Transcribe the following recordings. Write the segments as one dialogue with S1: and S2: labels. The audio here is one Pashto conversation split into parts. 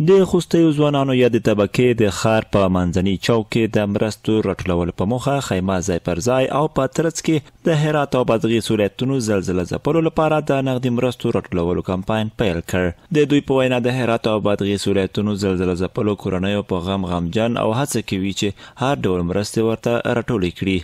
S1: د خوستیو ځوانانو یا د طبقې د ښار په منځني چوک کې د مرستو راټولولو په موخه خیمه ځای پر ځای او په ترڅ کې د هرات او بادغیس ولایتونو زلزله ځپلو لپاره د نغدي مرستو راټولولو کمپاین پیل کړ. د دوی په وینا د هرات او بادغیس ولایتونو زلزله ځپلو کورنیو په غمجن او هڅه کوي چې هر ډول مرستې ورته راټولې کړي.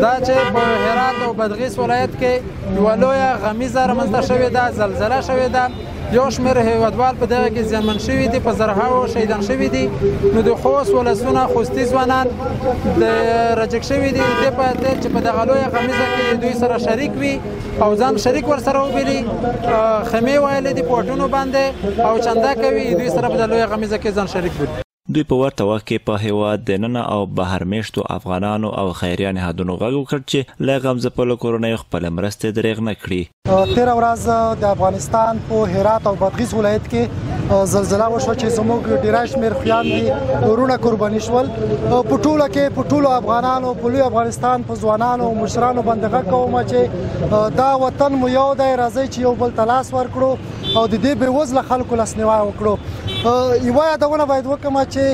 S2: دا چې په هرات او بادغیس ولایت کې یوه لویه غمیزه رامنځته شوې ده، زلزله شوې ده. یو شمېر هیوادوال په دغه کې زیانمن شوي دي، په زرهاو شهیدان شوي دي. نو د خوست ولسونه خوستي ځوانان د رجک شوي دي د دې په خاطر چې په دغه لویه غمیزه کې دوی سره شریک وي او ځان شریک ورسره وبولي، خیمې وهلې دي په وټونو باندې او چنده کوي دوی سره په دغه لویه غمیزه کې ځان شریک بولي.
S1: دوی په ورته وخت کې په هیواد دننه او بهر میشتو افغانانو او خیریه نهادونو غږ وکړ چې له غم ځپلو کورنیو خپل مرستې دریغ نه کړي.
S3: تیره ورځ د افغانستان په هرات او بادغیس ولایت کې زلزله وشوه چې زموږ ډیری شمېر خویندې ورونه قرباني شول. په ټوله کې په ټولو افغانانو په لوی افغانستان په ځوانانو او مشرانو باندې غږ کوم چې دا وطن مو یو دی، راځئ چې یو بل ته لاس ورکړو او د دې بېوزله خلکو لاسنیوی وکړو. یوه یادونه باید وکړم چې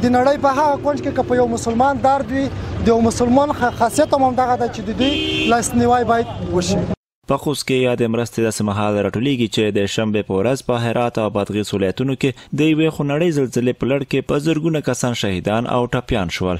S3: د نړۍ په هغه کونج کې که په یو مسلمان درد وي، د یو مسلمان خاصیت هم همدغه ده چې د دوی لاسنیوی باید وشي.
S1: په خوست کې یا د مرستې داسې مهال راټولیږي چې د شنبې په ورځ په هرات او بادغیس ولایتونو کې د یوې خونړۍ زلزلې په لړ کې په زرګونه کسان شهیدان او ټپیان شول.